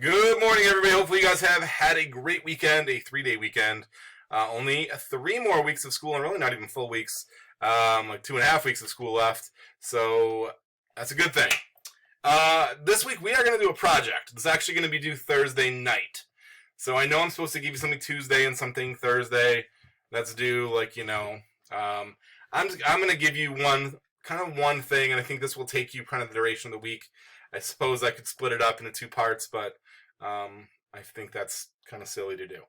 Good morning, everybody. Hopefully, you guys have had a great weekend, a 3-day weekend. Only 3 more weeks of school, and really not even full weeks. Like 2.5 weeks of school left. So that's a good thing. This week, we are going to do a project. It's actually going to be due Thursday night. So I know I'm supposed to give you something Tuesday and something Thursday that's due, I'm going to give you one thing, and I think this will take you kind of the duration of the week. I suppose I could split it up into two parts, but I think that's kind of silly to do.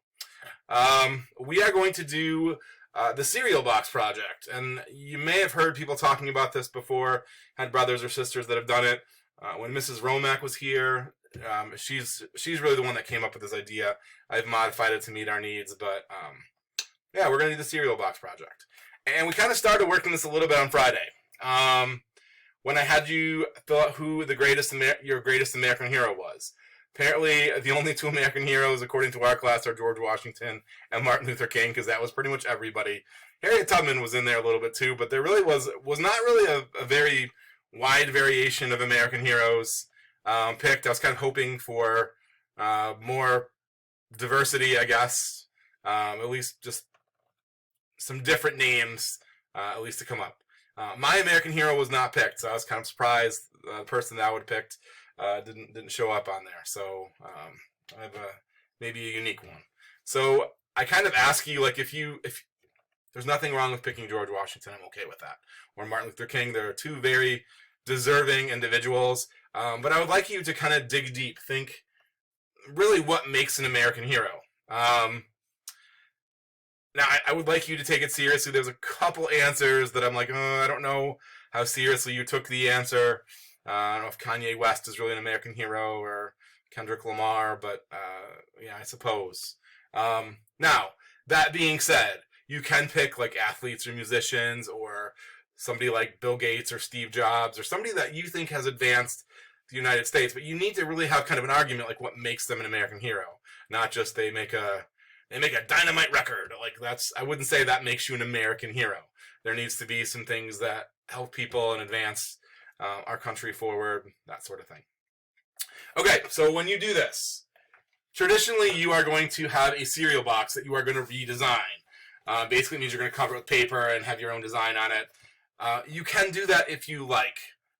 We are going to do the cereal box project, and you may have heard people talking about this before. Had brothers or sisters that have done it. When Mrs. Romack was here, she's really the one that came up with this idea. I've modified it to meet our needs, but yeah, we're going to do the cereal box project, and we kind of started working this a little bit on Friday. When I had you fill out who your greatest American hero was. Apparently, the only two American heroes, according to our class, are George Washington and Martin Luther King, because that was pretty much everybody. Harriet Tubman was in there a little bit too, but there really was not really a very wide variation of American heroes picked. I was kind of hoping for more diversity, I guess. At least just some different names, at least to come up. My American hero was not picked, so I was kind of surprised the person that I would have picked didn't show up on there. So I have maybe a unique one. So I kind of ask you, like, if there's nothing wrong with picking George Washington, I'm okay with that. Or Martin Luther King. They're two very deserving individuals. But I would like you to kind of dig deep, think really what makes an American hero. Now, I would like you to take it seriously. There's a couple answers that I'm like, I don't know how seriously you took the answer. I don't know if Kanye West is really an American hero or Kendrick Lamar, but yeah, I suppose. Now, that being said, you can pick like athletes or musicians or somebody like Bill Gates or Steve Jobs or somebody that you think has advanced the United States, but you need to really have kind of an argument like what makes them an American hero, not just they make a dynamite record. Like I wouldn't say that makes you an American hero. There needs to be some things that help people and advance our country forward, that sort of thing. Okay, so when you do this, traditionally you are going to have a cereal box that you are going to redesign. Basically means you're going to cover it with paper and have your own design on it. You can do that if you like.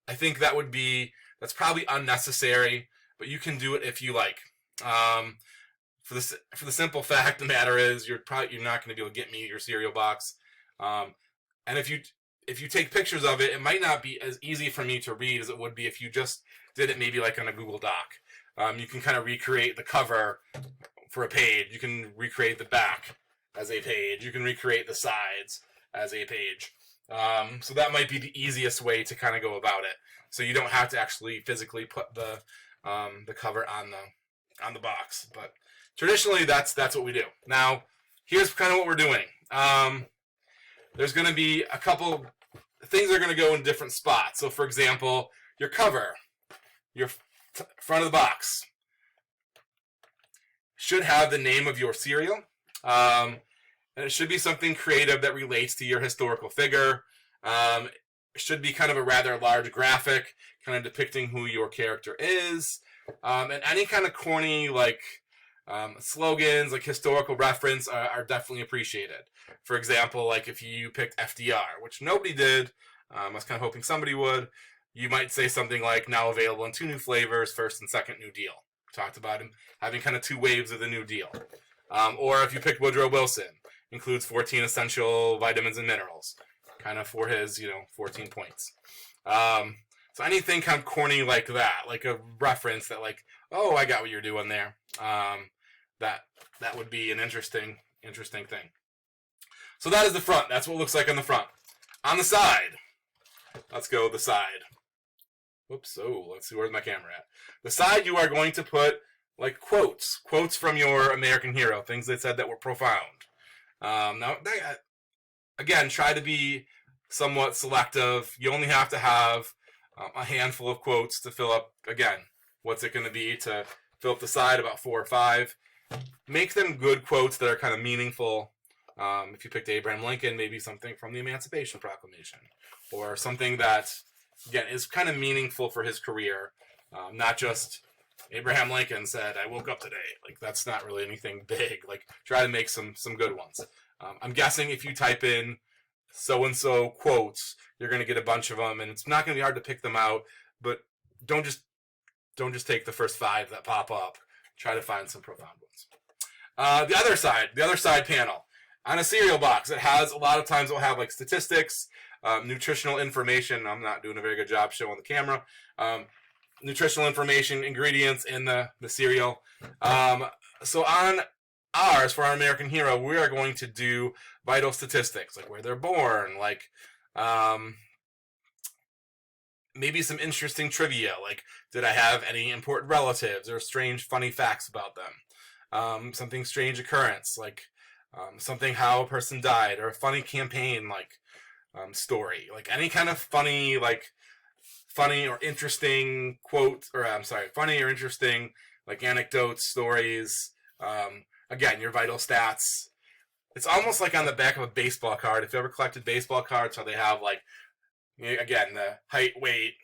I think that's probably unnecessary, but you can do it if you like. For the simple fact of the matter is you're not going to be able to get me your cereal box, and if you take pictures of it, it might not be as easy for me to read as it would be if you just did it maybe like on a Google Doc. You can kind of recreate the cover for a page. You can recreate the back as a page. You can recreate the sides as a page. So that might be the easiest way to kind of go about it. So you don't have to actually physically put the cover on the box, but traditionally that's what we do. Now, here's kind of what we're doing. There's going to be a couple things that are going to go in different spots. So, for example, your cover, your front of the box, should have the name of your cereal. And it should be something creative that relates to your historical figure. It should be kind of a rather large graphic, kind of depicting who your character is. And any kind of corny, slogans, like historical reference, are definitely appreciated. For example, like if you picked FDR, which nobody did, I was kind of hoping somebody would, you might say something like, now available in 2 new flavors, first and second New Deal. We talked about him having kind of 2 waves of the New Deal. Or if you picked Woodrow Wilson, includes 14 essential vitamins and minerals, kind of for his, 14 points. So anything kind of corny like that, like a reference that like, oh, I got what you're doing there. That would be an interesting thing. So that is the front. That's what it looks like on the front. On the side, let's go the side. Whoops. Oh, let's see, where's my camera at? The side, you are going to put like quotes from your American hero, things they said that were profound. Now, again, try to be somewhat selective. You only have to have a handful of quotes to fill up. Again, what's it going to be to fill up the side? About 4 or 5. Make them good quotes that are kind of meaningful. If you picked Abraham Lincoln, maybe something from the Emancipation Proclamation, or something that, again, is kind of meaningful for his career, not just Abraham Lincoln said, "I woke up today." Like, that's not really anything big. Like, try to make some good ones. I'm guessing if you type in so-and-so quotes, you're going to get a bunch of them, and it's not going to be hard to pick them out, but don't just take the first 5 that pop up. Try to find some profound ones. The other side panel. On a cereal box, it has, a lot of times it'll have like statistics, nutritional information. I'm not doing a very good job showing the camera. Nutritional information, ingredients in the cereal. So on ours, for our American Hero, we are going to do vital statistics, like where they're born, like maybe some interesting trivia, like did I have any important relatives or strange, funny facts about them? Something strange occurrence, like something how a person died, or a funny campaign, like story, like any kind of funny or interesting quote, or funny or interesting like anecdotes, stories. Again, your vital stats. It's almost like on the back of a baseball card. If you ever collected baseball cards, how they have like, again, the height, weight,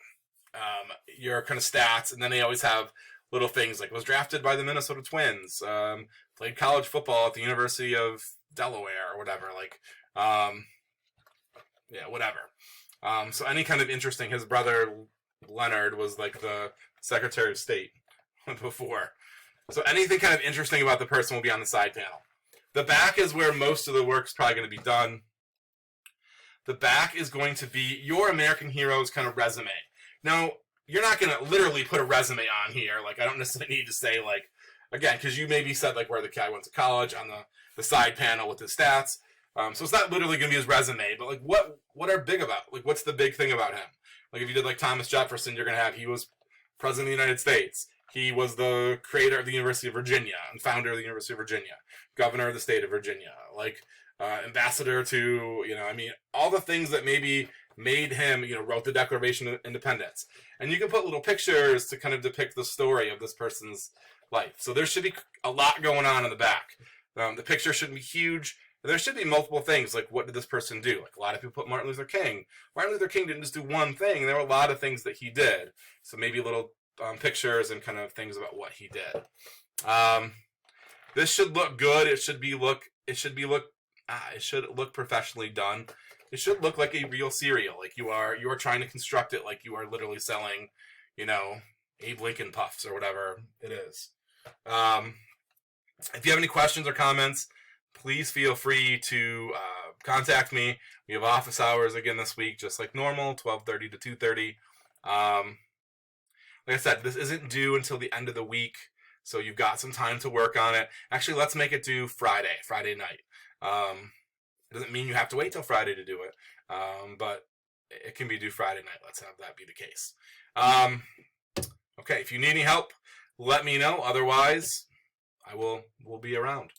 your kind of stats, and then they always have little things like was drafted by the Minnesota Twins, played college football at the University of Delaware or whatever, like, whatever. So any kind of interesting, his brother Leonard was like the Secretary of State before. So anything kind of interesting about the person will be on the side panel. The back is where most of the work's probably going to be done. The back is going to be your American Hero's kind of resume. Now, you're not going to literally put a resume on here. Like, I don't necessarily need to say, like, again, because you maybe said, like, where the guy went to college on the side panel with his stats. So it's not literally going to be his resume, but, like, what are big about? Like, what's the big thing about him? Like, if you did, like, Thomas Jefferson, you're going to have, he was president of the United States. He was the creator of the University of Virginia and founder of the University of Virginia, governor of the state of Virginia, like, ambassador to, all the things that maybe made him, wrote the Declaration of Independence. And you can put little pictures to kind of depict the story of this person's life. So there should be a lot going on in the back. The picture shouldn't be huge. There should be multiple things, like what did this person do? Like, a lot of people put Martin Luther King. Martin Luther King didn't just do one thing. There were a lot of things that he did. So maybe little pictures and kind of things about what he did. This should look good. It should look professionally done. It should look like a real cereal. Like you are trying to construct it like you are literally selling, Abe Lincoln Puffs or whatever it is. If you have any questions or comments, please feel free to contact me. We have office hours again this week, just like normal, 12:30 to 2:30. Like I said, this isn't due until the end of the week, so you've got some time to work on it. Actually, let's make it due Friday night. It doesn't mean you have to wait till Friday to do it, but it can be due Friday night. Let's have that be the case. Okay, if you need any help, let me know. Otherwise, we'll be around.